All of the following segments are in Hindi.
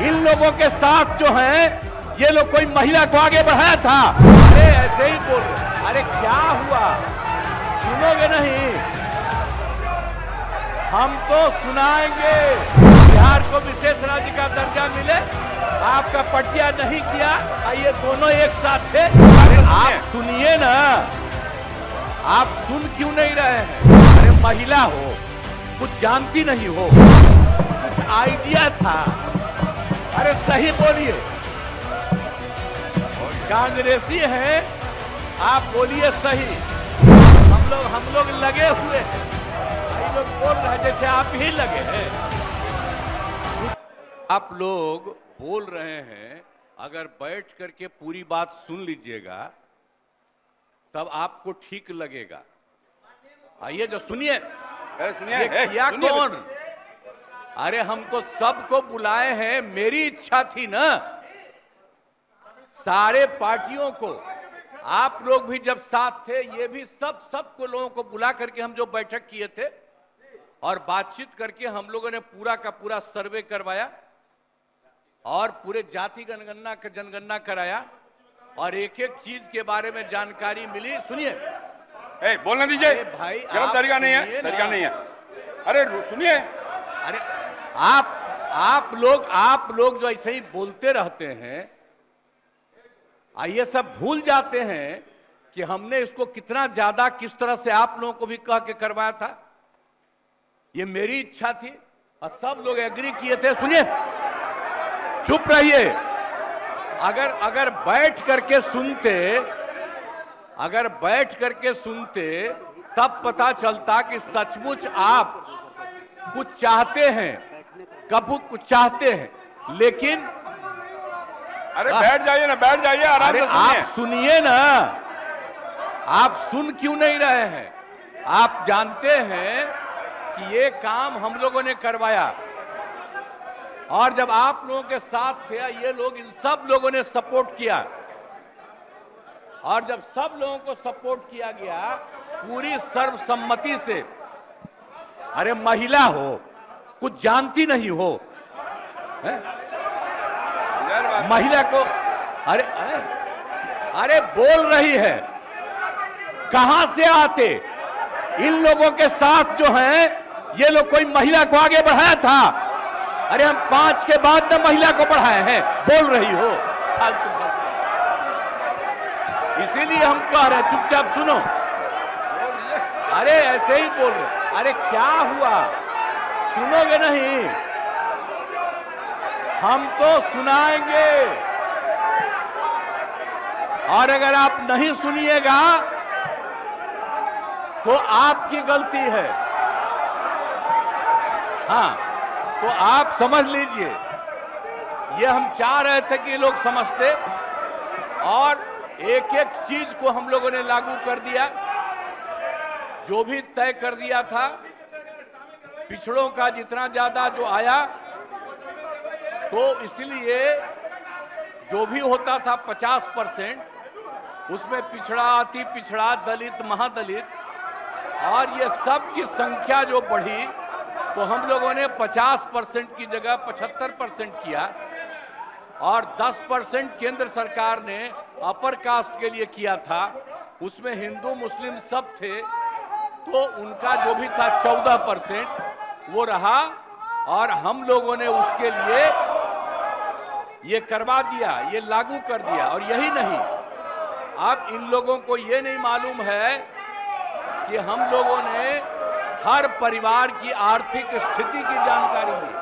इन लोगों के साथ जो है ये लोग कोई महिला को आगे बढ़ाया था। अरे ऐसे ही बोल रहे, अरे क्या हुआ, सुनोगे नहीं? हम तो सुनाएंगे। बिहार को विशेष राज्य का दर्जा मिले, आपका पटिया नहीं किया, ये दोनों एक साथ थे। अरे आप सुनिए ना, आप सुन क्यों नहीं रहे हैं? अरे महिला हो, कुछ जानती नहीं हो, कुछ आइडिया था। अरे सही बोलिए, कांग्रेसी है, आप बोलिए सही। हम लोग लगे हुए हैं, ये लोग बोल रहे हैं जैसे आप ही लगे हैं। आप लोग बोल रहे हैं, अगर बैठ करके पूरी बात सुन लीजिएगा तब आपको ठीक लगेगा। आइए जो सुनिए, ये किया कौन? अरे हम तो सबको बुलाए हैं, मेरी इच्छा थी ना, सारे पार्टियों को, आप लोग भी जब साथ थे, ये भी सबको लोगों को बुला करके हम जो बैठक किए थे और बातचीत करके हम लोगों ने पूरा का पूरा सर्वे करवाया और पूरे जाति जनगणना कराया और एक एक चीज के बारे में जानकारी मिली। सुनिए, बोलने दीजिए भाई, गलत तरीका नहीं है, तरीका नहीं है। अरे सुनिए, अरे आप लोग जो ऐसे ही बोलते रहते हैं, ये सब भूल जाते हैं कि हमने इसको कितना ज्यादा किस तरह से आप लोगों को भी कह के करवाया था। ये मेरी इच्छा थी और सब लोग एग्री किए थे। सुनिए, चुप रहिए। अगर बैठ करके सुनते तब पता चलता कि सचमुच आप कुछ चाहते हैं, कब कुछ चाहते हैं, लेकिन अरे बैठ जाइए ना, बैठ जाइए, आराम से सुनिए। आप सुनिए ना, आप सुन क्यों नहीं रहे हैं? आप जानते हैं कि ये काम हम लोगों ने करवाया और जब आप लोगों के साथ थे, ये लोग, इन सब लोगों ने सपोर्ट किया और जब सब लोगों को सपोर्ट किया गया पूरी सर्वसम्मति से, अरे महिला हो, कुछ जानती नहीं हो, महिला को, अरे बोल रही है, कहां से आते? इन लोगों के साथ जो है ये लोग कोई महिला को आगे बढ़ाया था। अरे हम 5 के बाद न महिला को बढ़ाए हैं, बोल रही हो फालतू। इसीलिए हम कह रहे हैं, चुपचाप सुनो। अरे ऐसे ही बोल रहे, अरे क्या हुआ, सुनोगे नहीं? हम तो सुनाएंगे और अगर आप नहीं सुनिएगा तो आपकी गलती है। हाँ, तो आप समझ लीजिए, ये हम चाह रहे थे कि लोग समझते और एक एक चीज को हम लोगों ने लागू कर दिया, जो भी तय कर दिया था। पिछड़ों का जितना ज्यादा जो आया, तो इसलिए जो भी होता था 50%, उसमें पिछड़ा, अति पिछड़ा, दलित, महादलित और ये सब की संख्या जो बढ़ी, तो हम लोगों ने 50% की जगह 75% किया और 10% केंद्र सरकार ने अपर कास्ट के लिए किया था। उसमें हिंदू मुस्लिम सब थे, तो उनका जो भी था 14% वो रहा और हम लोगों ने उसके लिए ये करवा दिया, ये लागू कर दिया। और यही नहीं, अब इन लोगों को ये नहीं मालूम है कि हम लोगों ने हर परिवार की आर्थिक स्थिति की जानकारी ली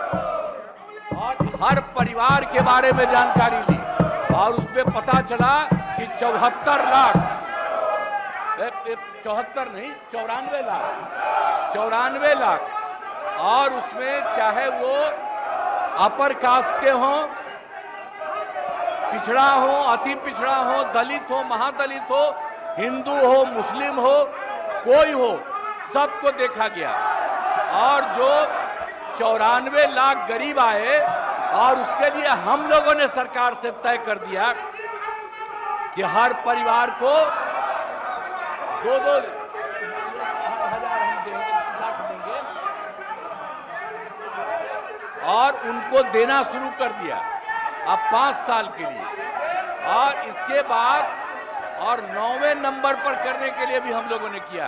और हर परिवार के बारे में जानकारी ली और उसमें पता चला कि 74 लाख, 74 नहीं, 94 लाख और उसमें चाहे वो अपर कास्ट के हों, पिछड़ा हो, अति पिछड़ा हो, दलित हो, महादलित हो, हिंदू हो, मुस्लिम हो, कोई हो, सबको देखा गया और जो 94 लाख गरीब आए और उसके लिए हम लोगों ने सरकार से तय कर दिया कि हर परिवार को 2-2 हजार हम देंगे। और उनको देना शुरू कर दिया अब 5 साल के लिए, और इसके बाद और 9वें नंबर पर करने के लिए भी हम लोगों ने किया।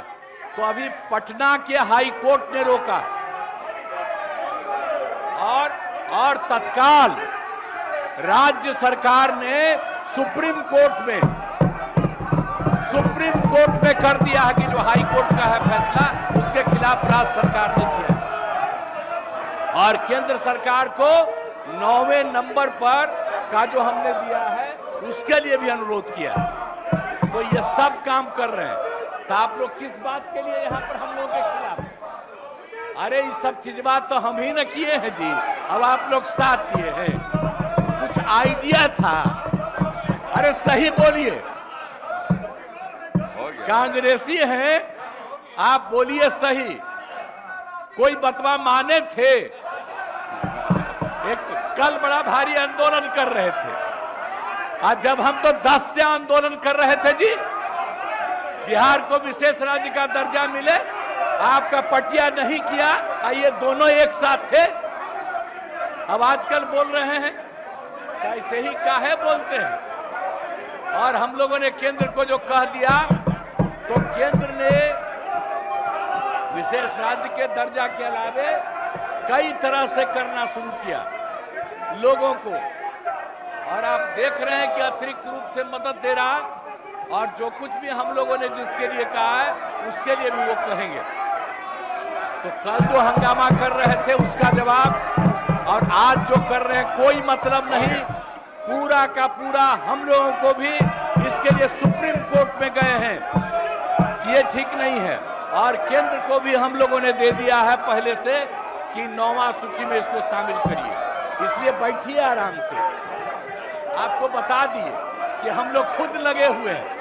तो अभी पटना के हाई कोर्ट ने रोका और तत्काल राज्य सरकार ने सुप्रीम कोर्ट में कर दिया है कि जो हाई कोर्ट का है फैसला, उसके खिलाफ राज्य सरकार ने किया, और केंद्र सरकार को 9वें नंबर पर का जो हमने दिया है उसके लिए भी अनुरोध किया। तो ये सब काम कर रहे हैं। तो आप लोग किस बात के लिए यहाँ पर हम लोगों के खिलाफ? अरे ये सब चीज बात तो हम ही न किए हैं जी, अब आप लोग साथ दिए हैं। कुछ आइडिया था, अरे सही बोलिए, कांग्रेसी हैं आप, बोलिए सही। कोई बतवा माने थे? एक कल बड़ा भारी आंदोलन कर रहे थे, आज जब हम तो 10 से आंदोलन कर रहे थे जी, बिहार को विशेष राज्य का दर्जा मिले, आपका पटिया नहीं किया, ये दोनों एक साथ थे। अब आजकल बोल रहे हैं, कैसे ही काहे बोलते हैं। और हम लोगों ने केंद्र को जो कह दिया, तो केंद्र ने विशेष राज्य के दर्जा के अलावे कई तरह से करना शुरू किया लोगों को, और आप देख रहे हैं कि अतिरिक्त रूप से मदद दे रहा, और जो कुछ भी हम लोगों ने जिसके लिए कहा है उसके लिए भी वो कहेंगे। तो कल जो हंगामा कर रहे थे उसका जवाब, और आज जो कर रहे हैं कोई मतलब नहीं। पूरा का पूरा हम लोगों को भी इसके लिए सुप्रीम कोर्ट में गए हैं, ये ठीक नहीं है, और केंद्र को भी हम लोगों ने दे दिया है पहले से कि 9वां सूची में इसको शामिल करिए। इसलिए बैठिए आराम से, आपको बता दिए कि हम लोग खुद लगे हुए हैं,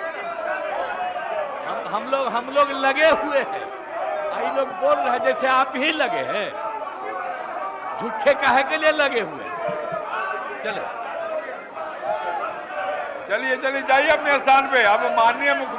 हम लोग लगे हुए हैं। आई लोग बोल रहे हैं जैसे आप ही लगे हैं, झूठे काहे के लिए लगे हुए हैं। चलिए चलिए जाइए अपने स्थान पे। अब माननीय